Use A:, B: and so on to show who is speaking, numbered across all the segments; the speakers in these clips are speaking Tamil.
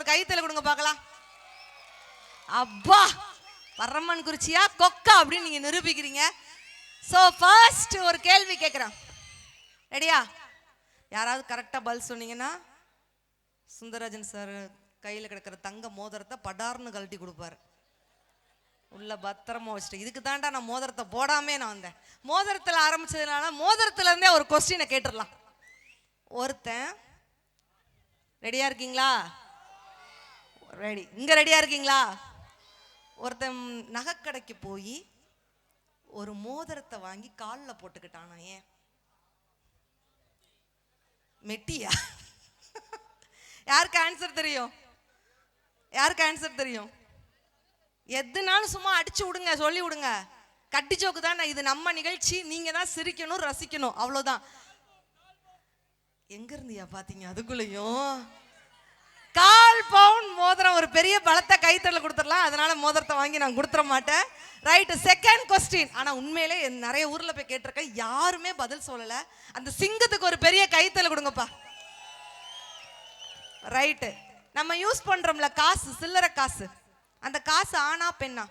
A: ஒரு கைத்தல கொடுங்க பார்க்கலாம். அப்பா பரமன் குறிச்சியா கொக்கா அப்படின்னு நீங்க நிரூபிக்கிறீங்க. சோ ஃபர்ஸ்ட் ஒரு கேள்வி கேட்கிறேன், ரெடியா? யாராவது கரெக்டா பதில் சொன்னீங்கன்னா சுந்தரராஜன் சார் கையில் கிடக்கிற தங்க மோதிரத்தை படார்னு கழட்டி கொடுப்பாரு. உள்ள பத்திரமா வச்சுட்டு, இதுக்கு தாண்டா நான் மோதிரத்தை போடாமே நான் வந்தேன். மோதிரத்தில் ஆரம்பிச்சதுனால மோதிரத்துல இருந்தே ஒரு கொஸ்டினை கேட்டுடலாம். ஒருத்தன் ரெடியா இருக்கீங்களா? ரெடி. இங்க ரெடியா இருக்கீங்களா? ஒருத்தன் நகைக்கடைக்கு போய் ஒரு மோதிரத்தை வாங்கி காலில் போட்டுக்கிட்டானா. ஏன்? மெட்டியா? யாருக்கு ஆன்சர் தெரியும்? யாருக்கு ஆன்சர் தெரியும்? எதுனாலும் சும்மா அடிச்சு விடுங்க, சொல்லி விடுங்க. கட்டி ஜோக்கு தான் இது. நம்ம நிகழ்ச்சி, நீங்க தான் சிரிக்கணும், ரசிக்கணும், அவ்வளவுதான். எங்க இருந்தியா பாத்தீங்க? அதுக்குள்ளயும் 1/4 பவுன் மோதிரம், ஒரு பெரிய பலத்தை கைத்தறல கொடுத்துடலாம். அதனால மோதிரத்தை வாங்கி நான் கொடுத்துட மாட்டேன். Right, second question. ஆனா உண்மையிலே நிறைய ஊர்ல போய் கேட்டிருக்கேன், யாருமே பதில் சொல்லல. அந்த சிங்கத்துக்கு ஒரு பெரிய கைத்தல கொடுங்கப்பா. ரைட்டு. நம்ம யூஸ் பண்றோம்ல காசு, சில்லறை காசு, அந்த காசு ஆனா பெண்ணா?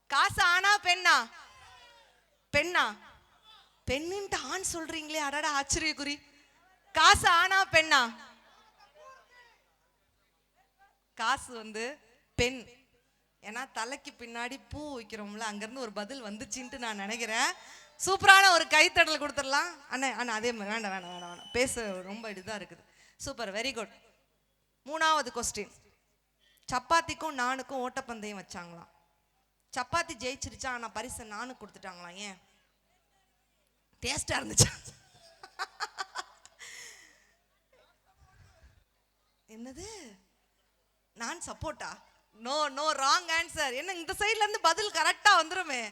A: காசு ஆனா பெண்ணா? பெண்ணா? பெண்ணின்ட்டு ஆண் சொல்றீங்களே, அடடா ஆச்சரியக்குறி. காசு ஆனா பெண்ணா? காசு பெண். ஏன்னா தலைக்கு பின்னாடி பூ வைக்கிறோம்ல, அங்கிருந்து ஒரு பதில் வந்துச்சுன்ட்டு நான் நினைக்கிறேன். சூப்பரான ஒரு கைத்தடல் கொடுத்துடலாம். அண்ணா அண்ணா அதே மாதிரி வேண்டாம் வேண்டாம் வேண்டாம் வேண்டாம், பேச ரொம்ப இதுதான் இருக்குது. Super, very good. 3வது கொஸ்டின். சப்பாத்திக்கும் நானுக்கும் ஓட்டப்பந்தயம் வச்சாங்களாம். சப்பாத்தி ஜெயிச்சிருச்சா, ஆனா பரிசை நானுக்கு கொடுத்துட்டாங்களாம். ஏன்? டேஸ்டா இருந்துச்சு. என்னது? நான் சப்போர்ட்டா? No no, wrong answer. என்ன இந்த சைட்ல இருந்து பதில் கரெக்டா வந்துருமே.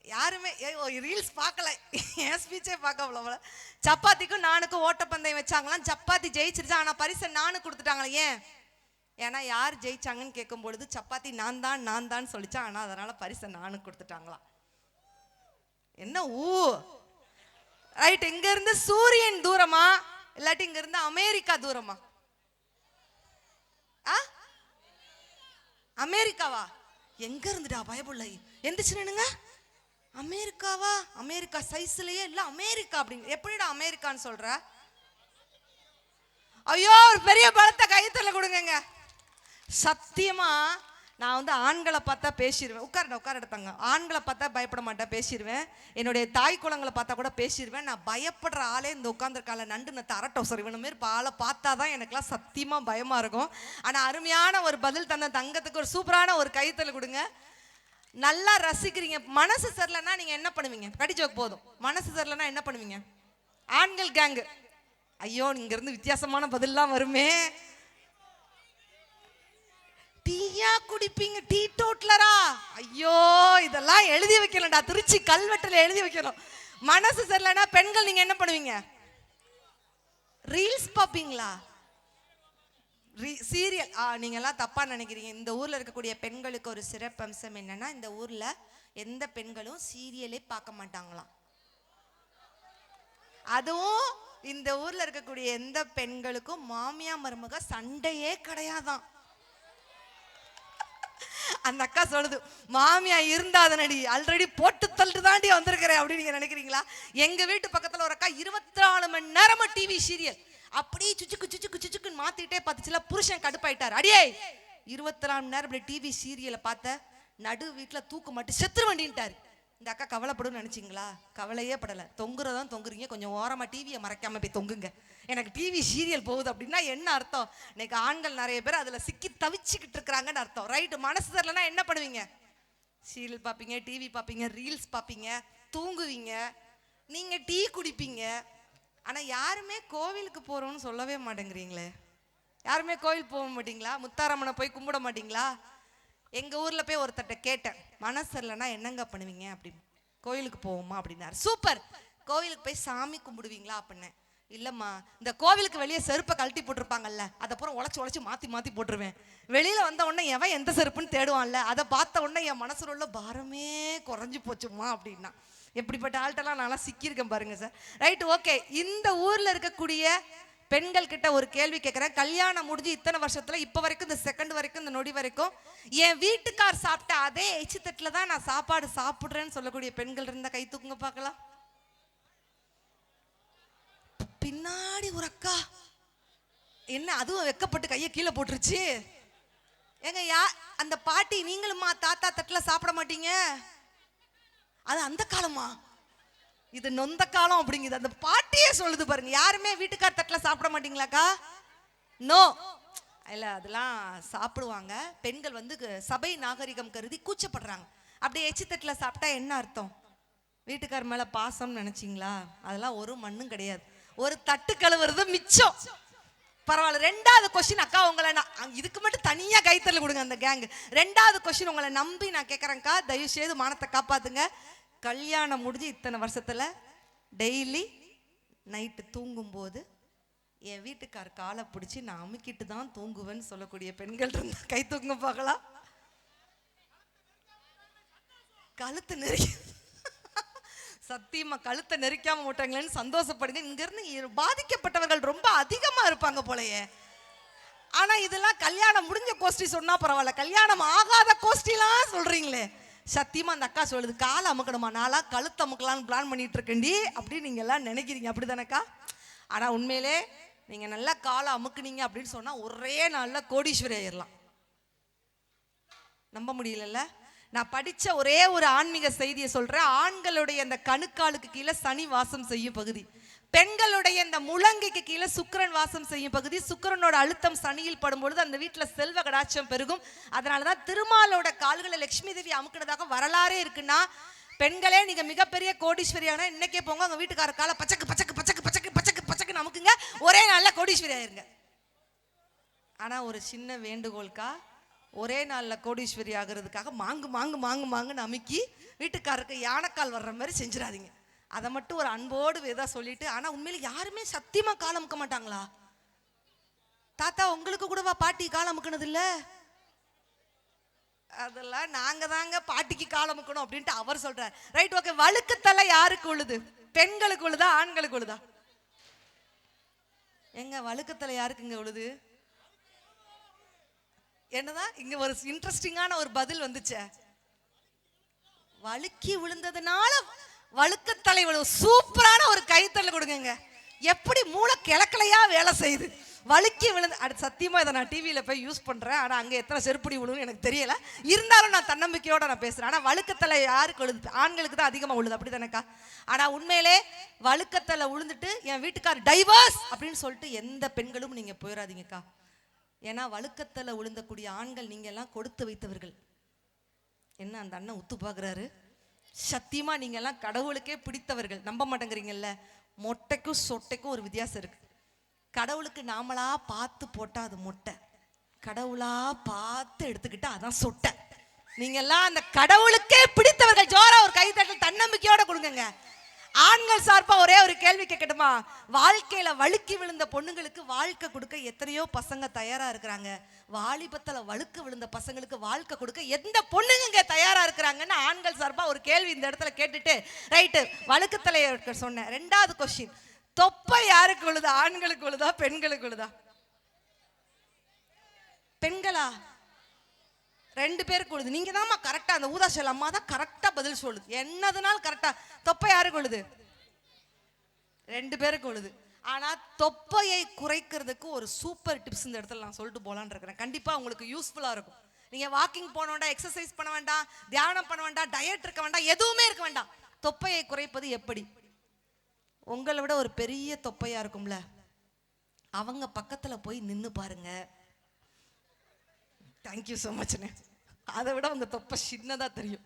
A: யாருமே ரீல்ஸ் பார்க்கல, என் ஸ்பீச்சே பார்க்கல. சப்பாத்திக்கும் நானுக்கும் ஓட்டப்பந்தயம் வச்சாங்களாம். சப்பாத்தி ஜெயிச்சிருச்சா, ஆனா பரிசை நானுக்கு கொடுத்துட்டாங்களா. ஏன்? ஏன்னா யார் ஜெயிச்சாங்கன்னு கேட்கும் பொழுது சப்பாத்தி நான் தான் சொல்லிச்சா, ஆனா அதனால பரிசை நானுக்கு கொடுத்துட்டாங்களாம். என்ன ஊ? ரைட். இங்க இருந்து சூரியன் தூரமா இல்லாட்டி இங்க இருந்து அமெரிக்கா தூரமா? அமெரிக்காவா? எங்க இருந்துடா பயபுள்ள எந்திரிச்சு நின்னுங்க. அமெரிக்காவா? அமெரிக்கா சைஸ்லயே இல்ல அமெரிக்கா அப்படிங்க. எப்படிடா அமெரிக்கான்னு சொல்ற? ஐயோ, ஒரு பெரிய பலத்தை கைத்தல கொடுங்க. சத்தியமா நான் ஆண்களை பார்த்தா பேசிடுவேன். உட்கார எடுத்தாங்க. ஆண்களை பார்த்தா பயப்பட மாட்டேன், பேசிடுவேன். என்னுடைய தாய் குளங்களை பார்த்தா கூட பேசிடுவேன். நான் பயப்படுற ஆளே இந்த உட்காந்துருக்கால நண்டு நத்த அரட்டோசர் இவன மாரி ஆளை பார்த்தா தான் எனக்குலாம் சத்தியமா பயமா இருக்கும். ஆனா அருமையான ஒரு பதில் தந்த தங்கத்துக்கு ஒரு சூப்பரான ஒரு கைத்தல கொடுங்க. நல்லா ரசிக்கிறீங்க. மனசு சரியில்லைன்னா நீங்க என்ன பண்ணுவீங்க? கடிச்சோக்கு போதும். மனசு சரியில்லைன்னா என்ன பண்ணுவீங்க? ஆண்கள் கேங்கு. ஐயோ, இங்க இருந்து வித்தியாசமான பதில்லாம் வருமே. டீயா குடிப்பீங்க? டீ டோட்லரா? ஐயோ, இதெல்லாம் எழுதி வைக்கணும்டா, திருச்சி கல்வெட்டுல எழுதி வைக்கணும். மனசு சரியில்லைன்னா பெண்கள் நீங்க என்ன பண்ணுவீங்க? ரீல்ஸ் பாப்பீங்களா? சீரியல்? நீங்க எல்லாம் தப்பா நினைக்கிறீங்க. இந்த ஊர்ல இருக்கக்கூடிய பெண்களுக்கு ஒரு சிறப்பம்சம் என்னன்னா, இந்த ஊர்ல எந்த பெண்களும் சீரியலே பார்க்க மாட்டாங்களாம். அதுவும் இந்த ஊர்ல இருக்கக்கூடிய எந்த பெண்களுக்கும் மாமியா மருமக சண்டையே கிடையாதான். அந்த அக்கா சொல்லுது, மாமியா இருந்தாதனடி ஆல்ரெடி போட்டு தள்ளிட்டு தாண்டி வந்திருக்கிறேன் அப்படின்னு நீங்க நினைக்கிறீங்களா? எங்க வீட்டு பக்கத்துல ஒரு அக்கா 24 மணி நேரமா டிவி சீரியல் அப்படியே சுச்சுக்குன்னு மாத்திட்டே பார்த்துச்சுல. புருஷன் கடுப்பாயிட்டார். அடியே 24 மணி நேரம் இப்படி டிவி சீரியலை பார்த்த நடு வீட்டுல தூக்கு மாட்டு செத்துரு வண்டின்ட்டாரு. இந்த அக்கா கவலைப்படும் நினைச்சிங்களா? கவலையே படலை. தொங்குறதான் தொங்குறீங்க, கொஞ்சம் ஓரமா டிவியை மறைக்காம போய் தொங்குங்க. எனக்கு டிவி சீரியல் போகுது அப்படின்னா என்ன அர்த்தம்? இன்னைக்கு ஆண்கள் நிறைய பேர் அதுல சிக்கி தவிச்சுக்கிட்டு இருக்கிறாங்கன்னு அர்த்தம். ரைட்டு. மனசு தெரியலன்னா என்ன பண்ணுவீங்க? சீரியல் பார்ப்பீங்க, டிவி பார்ப்பீங்க, ரீல்ஸ் பார்ப்பீங்க, தூங்குவீங்க, நீங்க டீ குடிப்பீங்க. ஆனா யாருமே கோவிலுக்கு போறோம்னு சொல்லவே மாட்டேங்கிறீங்களே. யாருமே கோவில் போக மாட்டீங்களா? முத்தாரம்மனை போய் கும்பிட மாட்டீங்களா? எங்க ஊர்ல போய் ஒருத்தட்ட கேட்டேன், மனசு இல்லைன்னா என்னங்க பண்ணுவீங்க அப்படின்னு. கோயிலுக்கு போவோமா அப்படின்னாரு. சூப்பர், கோவிலுக்கு போய் சாமி கும்பிடுவீங்களா அப்படின்னு. இல்லம்மா, இந்த கோவிலுக்கு வெளியே செருப்பை கழட்டி போட்டிருப்பாங்கல்ல, அதை பூரா உழைச்சு மாத்தி போட்டுருவேன். வெளியில வந்த உடனே எவன் எந்த செருப்புன்னு தேடுவான்ல, அதை பார்த்த உடனே என் மனசுல உள்ள பாரமே குறைஞ்சு போச்சுமா அப்படின்னா. எப்படிப்பட்ட ஆள்கிட்டலாம் நான்லாம் சிக்கியிருக்கேன் பாருங்க சார். Right, okay. இந்த ஊர்ல இருக்கக்கூடிய பெண்கள் கிட்ட ஒரு கேள்வி கேட்கிறேன். கல்யாணம் முடிஞ்சு இத்தனை வருஷத்துல இப்ப வரைக்கும், இந்த செகண்ட் வரைக்கும், இந்த நொடி வரைக்கும் என் வீட்டுக்கார் சாப்பிட்ட அதே எச்சி தட்டுல தான் நான் சாப்பாடு சாப்பிடுறேன்னு சொல்லக்கூடிய பெண்கள் இருந்தா கை தூக்குங்க பார்க்கலாம். பின்னாடி ஒரு அக்கா என்ன அதுவும் வெக்கப்பட்டு கையை கீழே போட்டுருச்சு. ஏங்க அந்த பாட்டி நீங்களுமா தாத்தா தட்டுல சாப்பிட மாட்டீங்க? அது அந்த காலமா? இது நொந்த காலம் அப்படிங்குது. அந்த பாட்டியே சொல்லுது பாருங்க. யாருமே வீட்டுக்கார் தட்டுல சாப்பிட மாட்டீங்களாக்கா? நோ இல்ல, அதெல்லாம் சாப்பிடுவாங்க. பெண்கள் வந்து சபை நாகரிகம் கருதி கூச்சப்படுறாங்க. அப்படியே எச்சி தட்டுல சாப்பிட்டா என்ன அர்த்தம்? வீட்டுக்கார் மேல பாசம் நினைச்சீங்களா? அதெல்லாம் ஒரு மண்ணும் கிடையாது. ஒரு தட்டு கழுவுறது மிச்சம். பரவாயில்ல. ரெண்டாவது கொஸ்டின் அக்கா, உங்களை இதுக்கு மட்டும் தனியா கைத்தறல கொடுங்க அந்த கேங். ரெண்டாவது கொஸ்டின் உங்களை நம்பி நான் கேட்கறேன்க்கா, தயவு செய்து மானத்தை காப்பாத்துங்க. கல்யாணம் முடிஞ்சு இத்தனை வருஷத்துல டெய்லி நைட்டு தூங்கும் போது என் வீட்டுக்கார் காலை பிடிச்சி நான் அமுக்கிட்டு தான் தூங்குவேன்னு சொல்லக்கூடிய பெண்கள் இருந்தா கை தூங்க பார்க்கலாம். கழுத்து நெருக்கி சத்தியமா கழுத்தை நெரிக்காம விட்டாங்களேன்னு சந்தோஷப்படுங்க. இங்க இருந்து பாதிக்கப்பட்டவர்கள் ரொம்ப அதிகமா இருப்பாங்க போலயே. ஆனா இதெல்லாம் கல்யாணம் முடிஞ்ச கோஷ்டி சொன்னா பரவாயில்ல, கல்யாணம் ஆகாத கோஷ்டிலாம் சொல்றீங்களே. சத்தியமா அந்த அக்கா சொல்லுது, காலை அமுக்கணுமா? நாளா கழுத்து அமுக்கலான்னு பிளான் பண்ணிட்டு இருக்கேன்டி அப்படின்னு நீங்க எல்லாம் நினைக்கிறீங்க, அப்படிதானக்கா? ஆனா உண்மையிலே நீங்க நல்லா காலை அமுக்குனீங்க அப்படின்னு சொன்னா ஒரே நாள்ல கோடீஸ்வரி ஆயிடலாம். நம்ப முடியல. நான் படிச்ச ஒரே ஒரு ஆன்மீக செய்தியை சொல்றேன். ஆண்களுடைய அந்த கணுக்காலுக்கு கீழே சனி வாசம் செய்யும் பகுதி, பெண்களுடைய இந்த முழங்கைக்கு கீழே சுக்கிரன் வாசம் செய்யும் பகுதி. சுக்கிரனோட அழுத்தம் சனியில் படும் பொழுது அந்த வீட்டுல செல்வ கடாட்சம் பெருகும். அதனாலதான் திருமாலோட கால்களை லட்சுமி தேவி அமுக்கினதாக வரலாறே இருக்குன்னா, பெண்களே நீங்க மிகப்பெரிய கோடீஸ்வரியான இன்னைக்கே போங்க, உங்க வீட்டுக்கார கால பச்சக்கு பச்சக்கு பச்சக்கு பச்சக்கு பச்சக்கு பச்சக்கு அமுக்குங்க, ஒரே நாள்ல கோடீஸ்வரி ஆயிருங்க. ஆனா ஒரு சின்ன வேண்டுகோள்கா, ஒரே நாளில் கோடீஸ்வரி ஆகிறதுக்காக மாங்கு மாங்கு மாங்கு மாங்குன்னு அமுக்கி வீட்டுக்காரருக்கு யானைக்கால் வர்ற மாதிரி செஞ்சிடாதீங்க. அதை மட்டும் ஒரு அன்போடு வேதா சொல்லிட்டு. ஆனா உண்மையில யாருமே சத்தியமா கால் அமுக்க மாட்டாங்களா? தாத்தா உங்களுக்கு கூடவா பாட்டி கால் அமுக்கினது இல்ல? அதெல்லாம் நாங்க தாங்க பாட்டிக்கு கால் அமுக்கணும் அப்படின்ட்டு அவர் சொல்றாரு. Right, okay. வழுக்குத்தலை யாருக்கு உழுது? பெண்களுக்கு உழுதா ஆண்களுக்கு உழுதா? எங்க வழுக்குத்தலை யாருக்குங்க உழுது? என்னதான் இங்க ஒரு இன்ட்ரெஸ்டிங்கான ஒரு பதில் வந்துச்சு. வழுக்கி விழுந்ததுனால வழுக்கத்தலை விழும். சூப்பரான ஒரு கைத்தறல் கொடுங்க. எப்படி மூளை கிழக்கலையா வேலை செய்யுது. வழுக்கி விழுந்து அடுத்து சத்தியமா இதை நான் டிவியில போய் யூஸ் பண்றேன். ஆனா அங்க எத்தனை செருப்படி விழுன்னு எனக்கு தெரியல. இருந்தாலும் நான் தன்னம்பிக்கையோட நான் பேசுறேன். ஆனா வழுக்கத்தலை யாருக்கு விழுது? ஆண்களுக்கு தான் அதிகமா விழுது, அப்படிதானக்கா? ஆனா உண்மையிலே வழுக்கத்தலை விழுந்துட்டு என் வீட்டுக்கார் டைவர்ஸ் அப்படின்னு சொல்லிட்டு எந்த பெண்களும் நீங்க போயிடாதீங்கக்கா. ஏன்னா வழுக்கத்தலை விழுந்தக்கூடிய ஆண்கள் நீங்க எல்லாம் கொடுத்து வைத்தவர்கள். என்ன அந்த அண்ணன் உத்து பாக்குறாரு? சத்தியமா நீங்க எல்லாம் கடவுளுக்கே பிடித்தவர்கள். நம்ப மாட்டேங்கிறீங்கல்ல. மொட்டைக்கும் சொட்டைக்கும் ஒரு வித்தியாசம் இருக்கு. கடவுளுக்கு நாமளா பார்த்து போட்டா அது மொட்டை, கடவுளா பார்த்து எடுத்துக்கிட்டா அதான் சொட்டை. நீங்க எல்லாம் அந்த கடவுளுக்கே பிடித்தவர்கள். ஜோரா ஒரு கைத்தட்டல் தன்னம்பிக்கையோட கொடுங்க. ஆண்கள் சார்பா ஒரே ஒரு கேள்வி கேட்கட்டுமா? வாழ்க்கையில வழுக்கி விழுந்த பொண்ணுங்களுக்கு வாழ்க்கை கொடுக்க எத்தனையோ பசங்க தயாரா இருக்கிறாங்க. வாலிபத்துல வழுக்கு விழுந்த பசங்களுக்கு வாழ்க்கை கொடுக்க எந்த பொண்ணுங்க தயாரா இருக்கிறாங்கன்னு ஆண்கள் சார்பா ஒரு கேள்வி இந்த இடத்துல கேட்டுட்டு, ரைட்டு, வழுக்கு தலைய சொன்னேன். ரெண்டாவது கொஸ்டின், தொப்பை யாருக்கு விழுதா? ஆண்களுக்கு விழுதா பெண்களுக்கு விழுதா? பெண்களா? ரெண்டு பேருக்கு விழுது. நீங்க தான்மா கரெக்டா, அந்த ஊதாசல் அம்மா தான் கரெக்டா பதில் சொல்லுது. என்னதுனால கரெக்டா. தொப்பை யாருக்கு விழுது? ரெண்டு பேருக்கு விழுது. ஆனா தொப்பையை குறைக்கிறதுக்கு ஒரு சூப்பர் டிப்ஸ் இந்த இடத்துல நான் சொல்லிட்டு போலான்னு இருக்கிறேன். கண்டிப்பா உங்களுக்கு யூஸ்ஃபுல்லா இருக்கும். நீங்க வாக்கிங் போன வேண்டாம், எக்ஸசைஸ் பண்ண வேண்டாம், தியானம் பண்ண வேண்டாம், டயட் இருக்க வேண்டாம், எதுவுமே இருக்க வேண்டாம். தொப்பையை குறைப்பது எப்படி? உங்களை விட ஒரு பெரிய தொப்பையா இருக்கும்ல, அவங்க பக்கத்துல போய் நின்னு பாருங்க. தேங்க்யூ ஸோ மச்னே. அதை விட உங்க தொப்பை சின்னதா தெரியும்.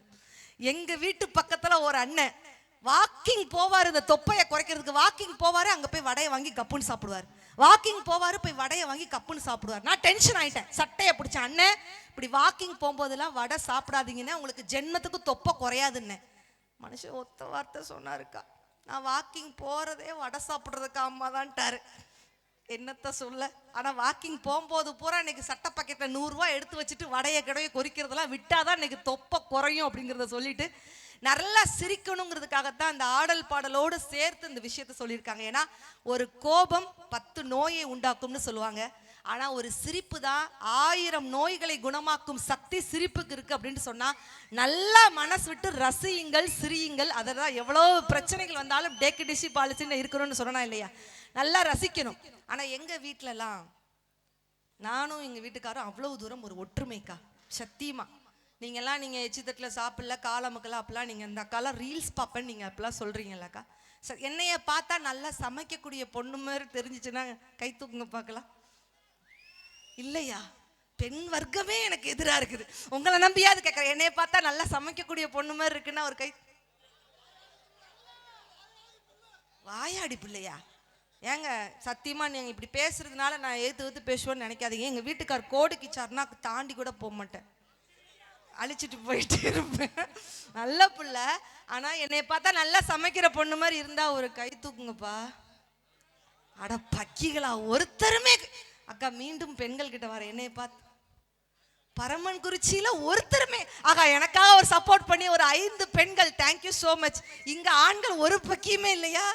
A: எங்க வீட்டு பக்கத்துல ஒரு அண்ணன் வாக்கிங் போவாரு, இந்த தொப்பையை குறைக்கிறதுக்கு வாக்கிங் போவாரு. அங்க போய் வடையை வாங்கி கப்புன்னு சாப்பிடுவார். வாக்கிங் போவாரு, போய் வடையை வாங்கி கப்புன்னு சாப்பிடுவார். நான் டென்ஷன் ஆயிட்டேன். சட்டையை பிடிச்ச அண்ணன், இப்படி வாக்கிங் போகும்போதெல்லாம் வடை சாப்பிடாதீங்கன்னா உங்களுக்கு ஜென்மத்துக்கு தொப்பை குறையாதுன்னு மனுஷன் ஒத்த வார்த்தை சொன்னாருக்கா. நான் வாக்கிங் போறதே வடை சாப்பிடுறதுக்கு அம்மா தான்ட்டாரு. என்னத்த சொல்ல. ஆனா வாக்கிங் போகும்போது பூரா இன்னைக்கு சட்டை பாக்கெட்ல 100 ரூபாய் எடுத்து வச்சுட்டு வடைய கிடையை கொறிக்கிறதெல்லாம் விட்டாதான் இன்னைக்கு தொப்பை குறையும் அப்படிங்கிறத சொல்லிட்டு, நல்லா சிரிக்கணுங்கிறதுக்காகத்தான் அந்த ஆடல் பாடலோடு சேர்த்து இந்த விஷயத்த சொல்லியிருக்காங்க. ஏன்னா ஒரு கோபம் 10 நோயை உண்டாக்கும்னு சொல்லுவாங்க. ஆனா ஒரு சிரிப்பு தான் 1000 நோய்களை குணமாக்கும் சக்தி சிரிப்புக்கு இருக்கு அப்படின்னு சொன்னா, நல்லா மனசு விட்டு ரசியுங்கள், சிரியுங்கள். அததான் எவ்வளவு பிரச்சனைகள் வந்தாலும் டேக்கு டிஷி பாலிசின்னு இருக்கணும்னு சொன்னா இல்லையா, நல்லா ரசிக்கணும். ஆனா எங்க வீட்டுலலாம் நானும் எங்க வீட்டுக்காரும் அவ்வளவு தூரம் ஒரு ஒற்றுமைக்கா, சத்தியமா. நீங்கெல்லாம் நீங்க எச்சித்தட்டில் சாப்பிடல காலமுக்கெல்லாம் அப்பெல்லாம் நீங்க இந்த அக்காலாம் ரீல்ஸ் பார்ப்பேன்னு நீங்க அப்பெல்லாம் சொல்றீங்கல்லக்கா. சார் என்னைய பார்த்தா நல்லா சமைக்கக்கூடிய பொண்ணு மாதிரி தெரிஞ்சிச்சுன்னா கை தூக்குங்க பார்க்கலாம். இல்லையா, பெண் வர்க்கமே எனக்கு எதிரா இருக்குது. உங்களை நம்பியாவது கேட்கறேன், என்னைய பார்த்தா நல்லா சமைக்கக்கூடிய பொண்ணு மாதிரி இருக்குன்னா ஒரு கை. வாயாடி பிள்ளையா? ஏங்க சத்தியமா நீங்க இப்படி பேசுறதுனால நான் ஏத்து பேசுவேன்னு நினைக்காதீங்க. எங்க வீட்டுக்கார் கோடுக்கிச்சாருன்னா தாண்டி கூட போக மாட்டேன், அழிச்சிட்டு போயிட்டே இருப்பேன். நல்ல பிள்ளை. ஆனா என்னை பார்த்தா நல்லா சமைக்கிற பொண்ணு மாதிரி இருந்தா ஒரு கை தூக்குங்கப்பா. அட பக்கிகளா, ஒருத்தருமே. அக்கா மீண்டும் பெண்கள் கிட்ட வர, என்னைய பார்த்து பரமன் குறிச்சியில ஒருத்தருமே ஆகா எனக்காக ஒரு சப்போர்ட் பண்ணி ஒரு 5 பெண்கள், தேங்க்யூ சோ மச். இங்க ஆண்கள் ஒரு பக்கியுமே இல்லையா,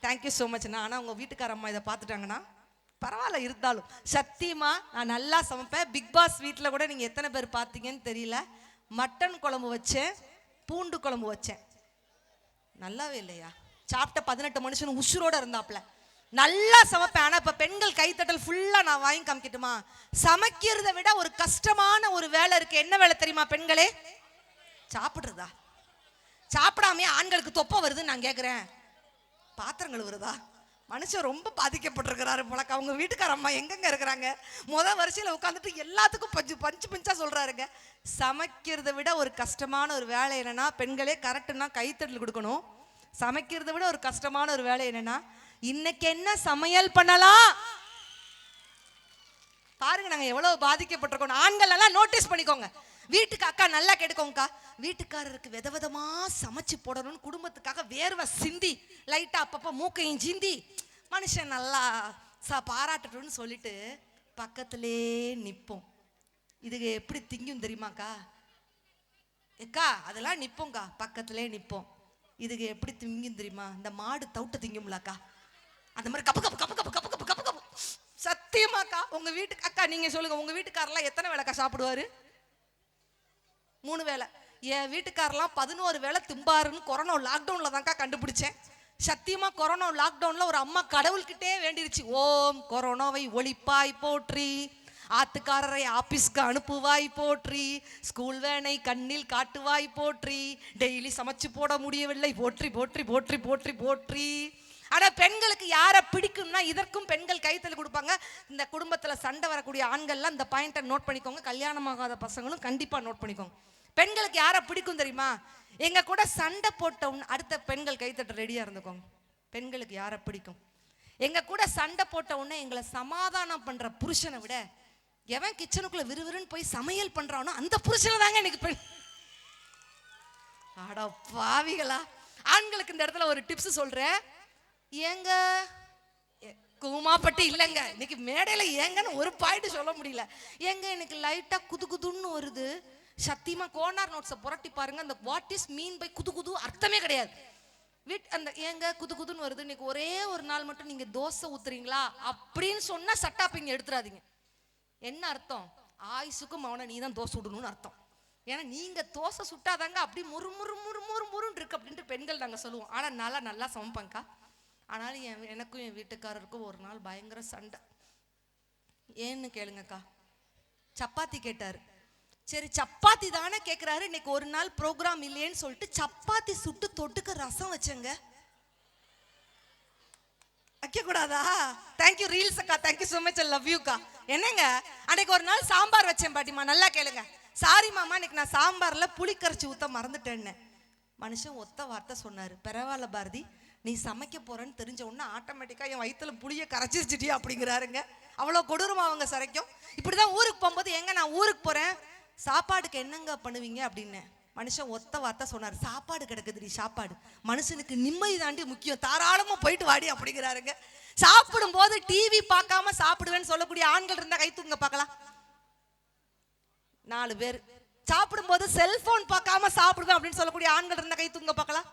A: தேங்க்யூ சோ மச். ஆனா உங்க வீட்டுக்கார அம்மா இதை பார்த்துட்டாங்கன்னா பரவாயில்ல, இருந்தாலும் சத்தியமா நான் நல்லா சமைப்பேன். பிக் பாஸ் வீட்டில் கூட நீங்க எத்தனை பேர் பார்த்தீங்கன்னு தெரியல, மட்டன் குழம்பு வச்சேன், பூண்டு குழம்பு வச்சேன், நல்லாவே இல்லையா? சாப்பிட்ட 18 மனுஷன் உசுரோட இருந்தாப்ல. நல்லா சமைப்பேன். ஆனா இப்ப பெண்கள் கைத்தட்டல் ஃபுல்லா நான் வாங்கி காமிக்கட்டுமா? சமைக்கிறத விட ஒரு கஷ்டமான ஒரு வேலை இருக்கு. என்ன வேலை தெரியுமா பெண்களே? சாப்பிடுறதா? சாப்பிடாமே ஆண்களுக்கு தொப்பை வருதுன்னு நான் கேட்கிறேன். பாத்திரம் கழுவுறதா? மனுஷன் ரொம்ப பாதிக்கப்பட்டிருக்கிறாரு போலக்கா. அவங்க வீட்டுக்கார அம்மா எங்கெங்க இருக்கிறாங்க? வரிசையில் உட்காந்துட்டு எல்லாத்துக்கும் பஞ்சு பஞ்சா சொல்றாருங்க. சமைக்கிறத விட ஒரு கஷ்டமான ஒரு வேலை என்னன்னா, பெண்களே கரெக்டுன்னா கைத்தட்டல் கொடுக்கணும். சமைக்கிறத விட ஒரு கஷ்டமான ஒரு வேலை என்னன்னா, இன்னைக்கு என்ன சமையல் பண்ணலாம் பாருங்க. நாங்க எவ்வளவு பாதிக்கப்பட்டிருக்கோம். ஆண்கள் எல்லாம் நோட்டீஸ் பண்ணிக்கோங்க. வீட்டுக்கு அக்கா நல்லா கேட்டுக்கோங்கக்கா, வீட்டுக்காரருக்கு விதவிதமா சமைச்சு போடணும்னு குடும்பத்துக்காக வேர்வை சிந்தி லைட்டா அப்பப்ப மூக்கையும் சிந்தி மனுஷன் நல்லா பாராட்டணும்னு சொல்லிட்டு பக்கத்திலே நிப்போம். இதுக்கு எப்படி திங்கும் தெரியுமாக்கா? ஏக்கா அதெல்லாம் நிப்போங்கா, பக்கத்திலே நிப்போம். இதுக்கு எப்படி திங்கும் தெரியுமா? இந்த மாடு தவுட்ட திங்கும்லக்கா, அந்த மாதிரி கப்பு கப்பு கப்பு கப்பு கப்பு கப்பு கப்பு கப்பு. சத்தியமாக்கா உங்க வீட்டுக்கு அக்கா நீங்க சொல்லுங்க, உங்க வீட்டுக்காரெல்லாம் எத்தனை வேலைக்கா சாப்பிடுவாரு? 3 வேளை. என் வீட்டுக்காரெல்லாம் 11 வேளை திம்பாருன்னு கொரோனா லாக்டவுன்ல தான்க்கா கண்டுபிடிச்சேன். சத்தியமா கொரோனா லாக்டவுன்ல ஒரு அம்மா கடவுள்கிட்டே வேண்டிருச்சு, ஓம் கொரோனாவை ஒழிப்பாய் போற்றி, ஆத்துக்காரரை ஆபீஸ்க்கு அனுப்புவாய் போற்றி, ஸ்கூல் வேனை கண்ணில் காட்டுவாய் போற்றி, டெய்லி சமைச்சு போட முடியவில்லை போற்றி போற்றி போற்றி போற்றி போற்றி. ஆனா பெண்களுக்கு யாரை பிடிக்கும்னா இதற்கும் பெண்கள் கைத்தல் கொடுப்பாங்க. இந்த குடும்பத்துல சண்டை வரக்கூடிய ஆண்கள்லாம் இந்த பாயிண்ட்டை நோட் பண்ணிக்கோங்க. கல்யாணமாகாத பசங்களும் கண்டிப்பா நோட் பண்ணிக்கோங்க. பெண்களுக்கு யாரை பிடிக்கும் தெரியுமா? எங்க கூட சண்டை போட்ட அடுத்த பெண்கள் கைத்தட்ட ரெடியா இருந்துக்கோங்க. பெண்களுக்கு யாரை பிடிக்கும்? எங்க கூட சண்டை போட்ட உடனே எங்களை சமாதானம் பண்ற புருஷனை விட எவன் கிச்சனுக்குள்ள விறுவிறுன்னு போய் சமையல் பண்றானோ அந்த புருஷனை தாங்க எனக்கு பெண். அட பாவிகளா. ஆண்களுக்கு இந்த இடத்துல ஒரு டிப்ஸ் சொல்றேன். ஏங்க கூமாப்பட்டி இல்லைங்க, இன்னைக்கு மேடையில ஏங்கன்னு ஒரு பாயிண்ட் சொல்ல முடியல. ஏங்க எனக்கு லைட்டா குது குதுன்னு வருது. சத்தியமா கோனார் நோட்ஸை புரட்டி பாருங்க. அந்த வாட் இஸ் மீன் பை குது குது அர்த்தமே கிடையாது. அந்த ஏங்க குது குதுன்னு வருது, இன்னைக்கு ஒரே ஒரு நாள் மட்டும் நீங்க தோசை ஊத்துறீங்களா அப்படின்னு சொன்னா சட்டாப்பிங்க எடுத்துறாதீங்க. என்ன அர்த்தம்? ஆயுசுக்கும் அவனை நீ தான் தோசை விடணும்னு அர்த்தம். ஏன்னா நீங்க தோசை சுட்டாதாங்க அப்படி முறு முறு முறு முறு முருன்னு இருக்கு அப்படின்ட்டு பெண்கள் நாங்க சொல்லுவோம். ஆனா நல்லா சமைப்பாங்கக்கா. ஆனாலும் எனக்கும் என் வீட்டுக்காரருக்கும் ஒரு நாள் பயங்கர சண்டை. ஏன்னு கேளுங்கக்கா. சப்பாத்தி கேட்டாரு. சரி சப்பாத்தி தானே கேட்கிறாரு. இன்னைக்கு ஒரு நாள் ப்ரோக்ராம் இல்லையேன்னு சொல்லிட்டு சப்பாத்தி சுட்டு தொட்டுக்க ரசம் வச்சேங்க. வைக்க கூடாதா? தேங்க்யூ ரீல்ஸ் அக்கா, thank you so much, I love you அக்கா. என்னங்க அன்னைக்கு ஒரு நாள் சாம்பார் வச்சேன் பாட்டிமா, நல்லா கேளுங்க. சாரி மாமா இன்னைக்கு நான் சாம்பார்ல புளி கரைச்சி ஊத்த மறந்துட்டேன்னு. மனுஷன் ஒத்த வார்த்தை சொன்னாரு, பரவாயில்ல பாரதி நீ சமைக்க போறேன்னு தெரிஞ்ச உடனே ஆட்டோமேட்டிக்கா என் வயிற்றுல புளிய கரைச்சிருச்சிட்டியா அப்படிங்கிறாருங்க. அவ்வளோ கொடூரமா அவங்க சரைக்கும். இப்படிதான் ஊருக்கு போகும்போது எங்க நான் ஊருக்கு போறேன், சாப்பாடுக்கு என்னங்க பண்ணுவீங்க அப்படின்னு மனுஷன் ஒத்த வார்த்தை சொன்னார், சாப்பாடு கிடக்குதுடி சாப்பாடு. மனுஷனுக்கு நிம்மதி தாண்டி முக்கியம், தாராளமா போயிட்டு வாடி அப்படிங்கிறாருங்க. சாப்பிடும் போது டிவி பார்க்காம சாப்பிடுவேன்னு சொல்லக்கூடிய ஆண்கள் இருந்தா கை தூங்க பார்க்கலாம். 4 பேர் சாப்பிடும்போது செல்போன் பார்க்காம சாப்பிடுவேன் அப்படின்னு சொல்லக்கூடிய ஆண்கள் இருந்த கை தூங்க பார்க்கலாம்.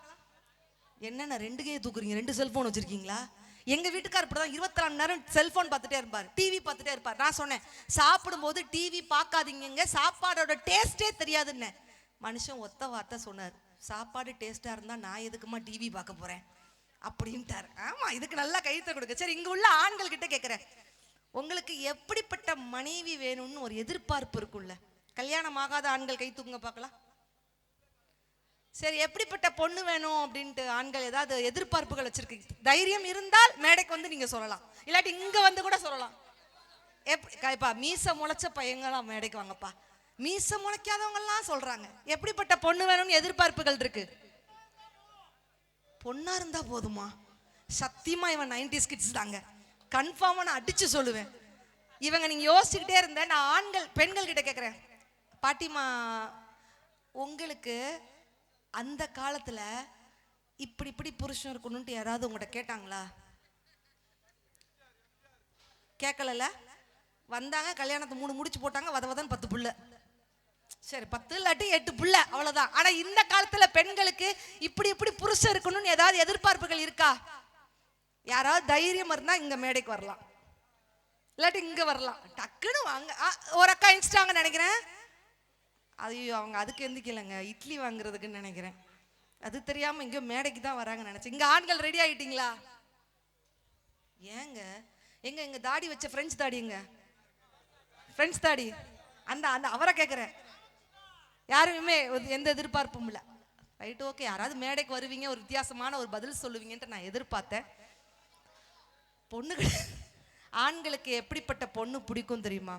A: என்னென்ன 2 கையை தூக்குறீங்க? 2 செல்போன் வச்சிருக்கீங்களா? எங்க வீட்டுக்கார் இப்படிதான் 24 மணி நேரம் செல்போன் பார்த்துட்டே இருப்பார், டிவி பார்த்துட்டே இருப்பார். நான் சொன்னேன், சாப்பிடும்போது டிவி பார்க்காதீங்க, சாப்பாடோட டேஸ்டே தெரியாதுன்னு. மனுஷன் ஒத்த வார்த்தை சொன்னார், சாப்பாடு டேஸ்டா இருந்தா நான் எதுக்குமா டிவி பார்க்க போறேன் அப்படின்ட்டார். ஆமா, இதுக்கு நல்லா கைத்த கொடுக்க. சரி, இங்க உள்ள ஆண்கள் கிட்ட கேட்கிறேன், உங்களுக்கு எப்படிப்பட்ட மனைவி வேணும்னு ஒரு எதிர்பார்ப்பு இருக்குல்ல? கல்யாணம் ஆகாத ஆண்கள் கை தூக்குங்க பார்க்கலாம். சரி, எப்படிப்பட்ட பொண்ணு வேணும் அப்படின்ட்டு ஆண்கள் ஏதாவது எதிர்பார்ப்புகள் வச்சிருக்கீங்க? தைரியம் இருந்தால் மேடைக்கு வந்து நீங்க சொல்லலாம், இல்லாட்டி இங்க வந்து கூட சொல்லலாம். எப்பா மீச முளைச்ச பையங்களாம் மேடைக்கு வாங்கப்பா. மீச முளைக்காதவங்க எல்லாம் சொல்றாங்க எப்படிப்பட்ட பொண்ணு வேணும்னு எதிர்பார்ப்புகள் இருக்கு. பொண்ணா இருந்தா போதுமா? சத்தியமா இவன் 90s கிட்ஸ் தாங்க, கன்ஃபார்மா நான் அடிச்சு சொல்லுவேன். இவங்க நீங்க யோசிச்சுக்கிட்டே இருந்த, நான் ஆண்கள் பெண்கள் கிட்ட கேட்கிறேன், பாட்டிமா உங்களுக்கு அந்த காலத்துல இப்படி இப்படி புருஷன் இருக்கணும்னு யாராவது உங்கள்கிட்ட கேட்டாங்களா? கேட்கல. வந்தாங்க, கல்யாணத்தை 3 முடிச்சு போட்டாங்க, வதவதான் 10 புள்ள. சரி, 10 இல்லாட்டி 8 புள்ள, அவ்வளவுதான். ஆனா இந்த காலத்துல பெண்களுக்கு இப்படி இப்படி புருஷன் இருக்கணும்னு ஏதாவது எதிர்பார்ப்புகள் இருக்கா? யாராவது தைரியம் இருந்தா இங்க மேடைக்கு வரலாம், இல்லாட்டி இங்க வரலாம். டக்குன்னு வாங்க. ஒரு அக்கா இன்ஸ்டாங்க நினைக்கிறேன். ஐயோ, அவங்க அதுக்கு எந்திக்கலைங்க, இட்லி வாங்குறதுக்குன்னு நினைக்கிறேன். அது தெரியாம இங்க மேடைக்கு தான் வராங்க நினைச்சேன். இங்க ஆண்கள் ரெடி ஆயிட்டீங்களா? ஏங்க எங்க எங்க தாடி வச்ச பிரெஞ்சு தாடிங்க, பிரெஞ்சு தாடி அந்த அந்த அவரை கேட்கிறேன். யாருமே எந்த எதிர்பார்ப்பும் இல்லை. Right, okay. யாராவது மேடைக்கு வருவீங்க, ஒரு வித்தியாசமான ஒரு பதில் சொல்லுவீங்கன்ட்டு நான் எதிர்பார்த்தேன். பொண்ணுகள் ஆண்களுக்கு எப்படிப்பட்ட பொண்ணு பிடிக்கும் தெரியுமா?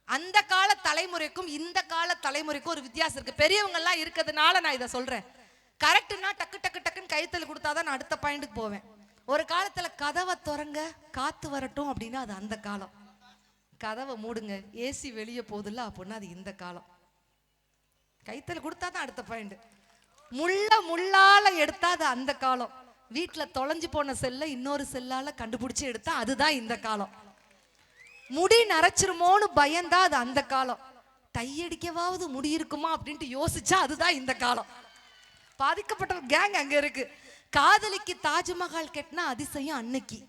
A: அந்த கால தலைமுறைக்கும் இந்த கால தலைமுறைக்கும் ஒரு வித்தியாசம் இருக்கு. பெரியவங்க எல்லாம் இருக்கிறதுனால நான் இதை சொல்றேன். கரெக்ட்னா டக்கு டக்கு டக்குன்னு கைத்தல் கொடுத்தாதான் நான் அடுத்த பாயிண்ட்டுக்கு போவேன். ஒரு காலத்துல கதவை திறங்க காத்து வரட்டும் அப்படின்னா அது அந்த காலம். கதவை மூடுங்க ஏசி வெளியே போகுதுல்ல அப்படின்னா அது இந்த காலம். கைத்தல் கொடுத்தாதான் அடுத்த பாயிண்ட். முள்ளால எடுத்தா அது அந்த காலம். வீட்டுல தொலைஞ்சு போன செல்ல இன்னொரு செல்லால கண்டுபிடிச்சு எடுத்தா அதுதான் இந்த காலம். முடி நரைச்சிருமோன்னு பயந்தா அது அந்த காலம். டையடிக்கவாவது முடி இருக்குமா அப்படின்ட்டு யோசிச்சா அதுதான் இந்த காலம். பாதிக்கப்பட்ட கேங் அங்க இருக்கு. காதலிக்கு தாஜ்மஹால் கட்டினா அதிசயம் அன்னைக்கு,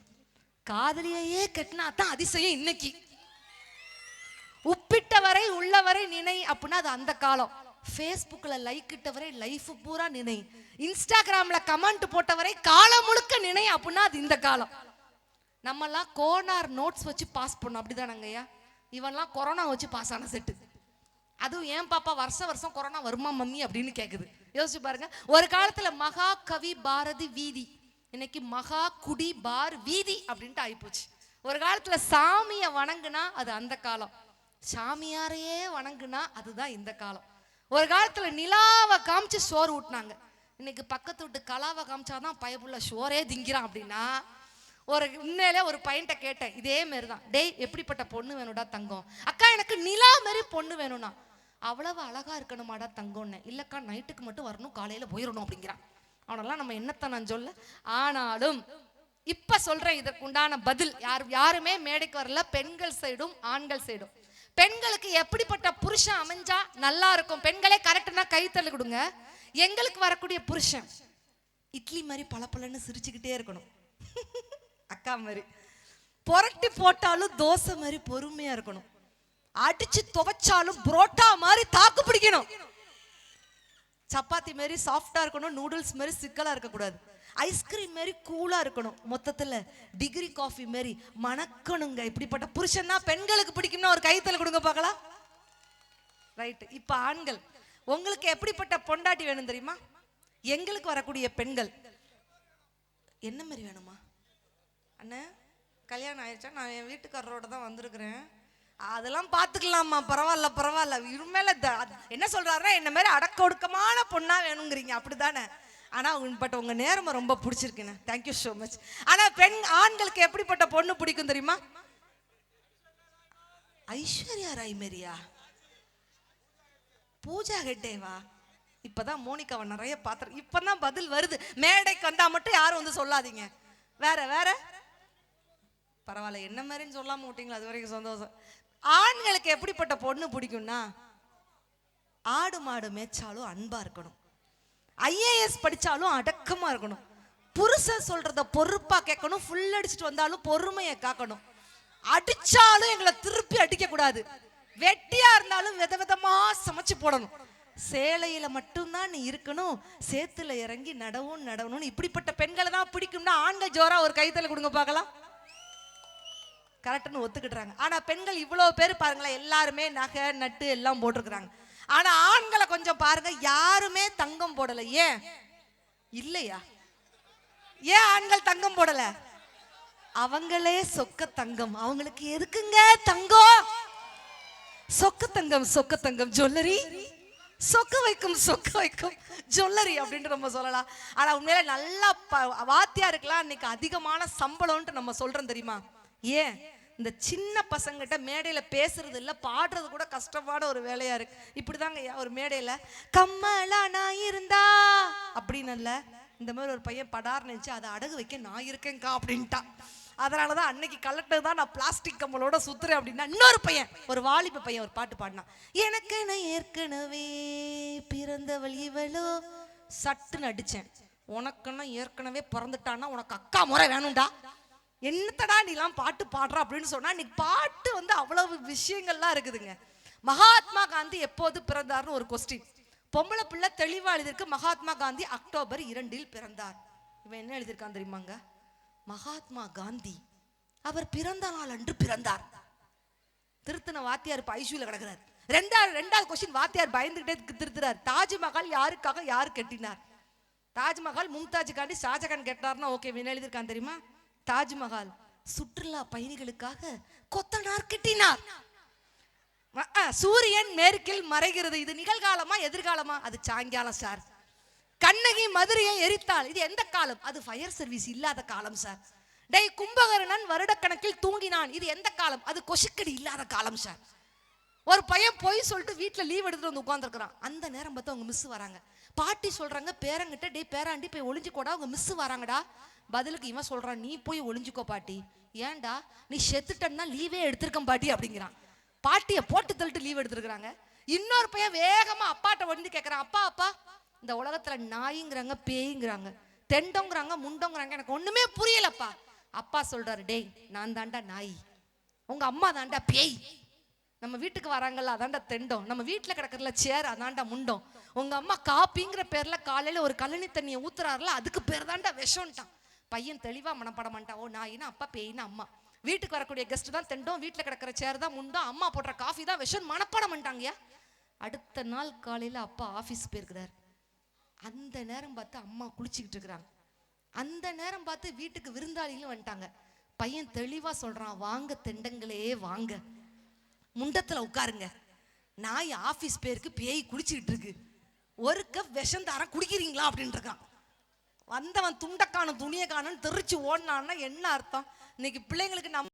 A: காதலியே கட்டினா தான் அதிசயம் இன்னைக்கு. உப்பிட்ட வரை உள்ளவரை நினை அப்படின்னா அது அந்த காலம். ஃபேஸ்புக்ல லைக் இட்டவரை லைஃப் பூரா நினை, இன்ஸ்டாகிராம்ல கமெண்ட் போட்டவரை காலம் முழுக்க நினை அப்படின்னா அது இந்த காலம். நம்மெல்லாம் கோனார் நோட்ஸ் வச்சு பாஸ் பண்ணோம், அப்படிதானங்கய்யா? இவன்லாம் கொரோனா வச்சு பாஸ் ஆன செட்டு. அதுவும் ஏன் பாப்பா வருஷம் கொரோனா வருமா மம்மி அப்படின்னு கேக்குது. யோசிச்சு பாருங்க. ஒரு காலத்துல மகா கவி பாரதி வீதி, இன்னைக்கு மகா குடி பார் வீதி அப்படின்ட்டு ஆயிப்போச்சு. ஒரு காலத்துல சாமிய வணங்குனா அது அந்த காலம், சாமியாரையே வணங்குனா அதுதான் இந்த காலம். ஒரு காலத்துல நிலாவை காமிச்சு சோறு ஊட்டினாங்க, இன்னைக்கு பக்கத்து விட்டு கலாவை காமிச்சாதான் பயப்புள்ள சோறே திங்கிறான். அப்படின்னா ஒரு உண்மையிலே ஒரு பையன்ட்ட கேட்டேன், இதே மாதிரிதான், டேய் எப்படிப்பட்ட பொண்ணு வேணும்டா தங்கம்? அக்கா எனக்கு நிலா மாதிரி பொண்ணு வேணும்னா. அவ்வளவு அழகா இருக்கணுமாடா தங்கம்னு. இல்லக்கா நைட்டுக்கு மட்டும் வரணும், காலையில போயிடணும் அப்படிங்கிறான். அவனெல்லாம் நம்ம என்னத்த நான் சொல்ல. ஆனாலும் இப்ப சொல்றேன் இதற்கு உண்டான பதில். யாருமே மேடைக்கு வரல, பெண்கள் சைடும் ஆண்கள் சைடும். பெண்களுக்கு எப்படிப்பட்ட புருஷன் அமைஞ்சா நல்லா இருக்கும்? பெண்களே கரெக்ட்னா கை தள்ளி கொடுங்க. எங்களுக்கு வரக்கூடிய புருஷன் இட்லி மாதிரி பளபளன்னு சிரிச்சுக்கிட்டே இருக்கணும், அக்கா மாதிரி. புரட்டி போட்டாலும் தோசை மாதிரி பொறுமையா இருக்கணும், அடிச்சு துவைச்சாலும் புரோட்டா மாதிரி தாக்கு பிடிக்கணும், சப்பாத்தி மாதிரி சாஃப்டா இருக்கணும், நூடுல்ஸ் மாதிரி சிக்கலா இருக்கக்கூடாது, ஐஸ்கிரீம் மாதிரி கூலா இருக்கணும், மொத்தத்துல டிகிரி காஃபி மாதிரி மணக்கணுங்க. இப்படிப்பட்ட புருஷன் தான் பெண்களுக்கு பிடிக்கும்னா ஒரு கைத்தல கொடுங்க பார்க்கலாம். ரைட். இப்ப ஆண்கள், உங்களுக்கு எப்படிப்பட்ட பொண்டாட்டி வேணும் தெரியுமா? எங்களுக்கு வரக்கூடிய பெண்கள் என்ன மாதிரி வேணுமா? அண்ணே கல்யாணம் ஆயிடுச்சா? நான் என் வீட்டுக்காரரோட தான் வந்திருக்கிறேன், அதெல்லாம் பார்த்துக்கலாமா, பரவாயில்ல பரவாயில்ல. இனிமேல என்ன சொல்றாருன்னா என்ன மாதிரி அடக்க ஒடுக்கமான பொண்ணா வேணுங்கிறீங்க, அப்படிதானே? ஆனா பட் உங்க நேர்மை ரொம்ப பிடிச்சிருக்குண்ணே, தேங்க்யூ ஸோ மச். ஆனா ஆண்களுக்கு எப்படிப்பட்ட பொண்ணு பிடிக்கும் தெரியுமா? ஐஸ்வர்யா ராய் மாரியா, பூஜா ஹெட்டேவா? இப்பதான் மோனிகாவை நிறைய பாத்திரம், இப்பதான் பதில் வருது. மேடைக்கு வந்தா மட்டும் யாரும் வந்து சொல்லாதீங்க. வேற வேற பரவாயில்ல, என்ன மாதிரின்னு சொல்லாம விட்டீங்களா, அது வரைக்கும் சந்தோஷம். ஆண்களுக்கு எப்படிப்பட்ட பொண்ணு பிடிக்கும்னா ஆடு மாடு மேய்ச்சாலும் அன்பா இருக்கணும், ஐஏஎஸ் படிச்சாலும் அடக்கமா இருக்கணும், புருஷன் சொல்றத பொறுப்பா கேட்கணும், ஃபுல் அடிச்சுட்டு வந்தாலும் பொறுமையை காக்கணும், அடிச்சாலும் எங்களை திருப்பி அடிக்க கூடாது, வெட்டியா இருந்தாலும் விதவிதமா சமைச்சு போடணும், சேலையில மட்டும்தான் நீ இருக்கணும், சேத்துல இறங்கி நடவும். இப்படிப்பட்ட பெண்களை தான் பிடிக்கும்னா ஆண்கள் ஜோரா ஒரு கைத்தல கொடுங்க பார்க்கலாம். கரெக்ட்னு ஒத்துக்கிட்டுறாங்க. ஆனா பெண்கள் இவ்வளவு பேர் பாருங்களேன், எல்லாருமே நகை நட்டு எல்லாம் போட்டிருக்கிறாங்க. ஆனா ஆண்களை கொஞ்சம் பாருங்க, யாருமே தங்கம் போடல. ஏன் இல்லையா? ஏன் ஆண்கள் தங்கம் போடல? அவங்களே சொக்க தங்கம். அவங்களுக்கு எதுக்குங்க தங்கம்? சொக்க தங்கம், சொக்க தங்கம் ஜுவல்லரி, சொக்க வைக்கும் ஜுவல்லரி அப்படின்னு நம்ம சொல்லலாம். ஆனா உண்மையில நல்லா வாத்தியாருக்கெல்லாம் இன்னைக்கு அதிகமான சம்பளம்னு நம்ம சொல்றோம் தெரியுமா? ஏன்? இந்த சின்ன பசங்கிட்ட மேடையில பேசுறது இல்ல, பாடுறது கூட கஷ்டமான ஒரு வேலையா இருக்கு. இப்படிதாங்க ஒரு மேடையில கம்மலா நான் இருந்தா அப்படின்னு இல்ல, இந்த மாதிரி ஒரு பையன் படார் நினைச்சு அதை அடகு வைக்க நான் இருக்கேன்கா அப்படின்ட்டான். அதனாலதான் அன்னைக்கு கலெக்டர் தான் நான் பிளாஸ்டிக் கம்மலோட சுத்துறேன் அப்படின்னா, இன்னொரு பையன், ஒரு வாலிப பையன் ஒரு பாட்டு பாடினான், எனக்கு நான் ஏற்கனவே பிறந்தவள் இவளோ. சட்டுன்னு அடிச்சேன், உனக்குன்னா ஏற்கனவே பிறந்துட்டான்னா உனக்கு அக்கா முறை வேணும்டா, என்னத்தடா நீ எல்லாம் பாட்டு பாடுற அப்படின்னு சொன்னா. இன்னைக்கு பாட்டு அவ்வளவு விஷயங்கள்லாம் இருக்குதுங்க. மகாத்மா காந்தி எப்போது பிறந்தார்னு ஒரு கொஸ்டின், பொம்பளை பிள்ளை தெளிவா எழுதிருக்கு. மகாத்மா காந்தி அக்டோபர் 2 பிறந்தார். இவன் என்ன எழுதியிருக்கான் தெரியுமாங்க? மகாத்மா காந்தி அவர் பிறந்த நாள் அன்று பிறந்தார். திருத்தின வாத்தியார் இப்ப ஐசியூல கிடக்கிறார். ரெண்டாவது கொஸ்டின் வாத்தியார் பயந்துகிட்டே திருத்துறார். தாஜ்மஹால் யாருக்காக யார் கட்டினார்? தாஜ்மஹால் மும்தாஜுக்காண்டி ஷாஜகான் கேட்டார்னா ஓகே, என்ன எழுதியிருக்கான் தெரியுமா? தாஜ்மஹால் சுற்றுலா பயணிகளுக்காக கொத்தனார் கட்டினார். சூரியன் மேற்கில் மறைகிறது. இது நிகழ்காலமா எதிர்காலமா? அது சாயங்காலம் சார். கண்ணகி மதுரையை எரித்தாள். இது எந்த காலம்? அது ஃபயர் சர்வீஸ் இல்லாத காலம் சார். டேய் கும்பகர்ணன் வருடக்கணக்கில் தூங்கினான். இது எந்த காலம்? அது கொசுக்கடி இல்லாத காலம் சார். ஒரு பையன் போய் சொல்லிட்டு வீட்டுல லீவ் எடுத்துட்டு வந்து உட்கார்ந்துருக்கிறான். அந்த நேரம் பார்த்து அவங்க மிஸ் வராங்க. பாட்டி சொல்றாங்க பேரங்கிட்ட, டே பேராண்டி போய் ஒளிஞ்சுக்கோடா, அவங்க மிஸ் வராங்கடா. பதிலுக்கு இவன் சொல்றான், நீ போய் ஒளிஞ்சுக்கோ பாட்டி. ஏன்டா? நீ செத்துட்டன்னா லீவே எடுத்திருக்க பாட்டி அப்படிங்கிறான். பாட்டியை போட்டு தள்ளிட்டு லீவ் எடுத்துருக்காங்க. இன்னொரு பையன் வேகமா அப்பாட்ட வந்து கேட்கறான், அப்பா அப்பா இந்த உலகத்துல நாய்ங்கிறாங்க, பேய்ங்கிறாங்க, தெண்டோங்கிறாங்க, முண்டோங்கிறாங்க, எனக்கு ஒண்ணுமே புரியலப்பா. அப்பா சொல்றாரு, டேய் நான் தாண்டா நாய், உங்க அம்மா தாண்டா பேய், நம்ம வீட்டுக்கு வராங்கல்ல அதாண்டா தெண்டம், நம்ம வீட்டுல கிடக்குறல சேர் அதாண்டா முண்டம், உங்க அம்மா காப்பிங்கிற பேர்ல காலையில ஒரு கழனி தண்ணியை ஊத்துறாருல அதுக்கு பேர் தாண்டா விஷம்ட்டான். பையன் தெளிவா மனப்பட மாட்டான். ஓ நாயினா அப்பா, பேயினா அம்மா, வீட்டுக்கு வரக்கூடிய கெஸ்ட் தான் தெண்டம், வீட்டுல கிடக்கிற சேர் தான் முண்டம், அம்மா போடுற காஃபி தான் விஷம் மனப்பட மாட்டாங்கயா. அடுத்த நாள் காலையில அப்பா ஆபீஸ் போயிருக்கிறார். அந்த நேரம் பார்த்து அம்மா குளிச்சுக்கிட்டு இருக்கிறாங்க. அந்த நேரம் பார்த்து வீட்டுக்கு விருந்தாளிகளும் வந்துட்டாங்க. பையன் தெளிவா சொல்றான், வாங்க தெண்டங்களே வாங்க, முண்டத்துல உட்காருங்க, நாய் ஆபீஸ் பேருக்கு பேய் குளிச்சுக்கிட்டு இருக்கு, ஒரு கப் விஷம் தர குடிக்கிறீங்களா அப்படின்னு இருக்கான். வந்தவன் துண்டக்கான துணியை காணும் தெரிச்சு ஓடினான்னா என்ன அர்த்தம்? இன்னைக்கு பிள்ளைங்களுக்கு நம்ம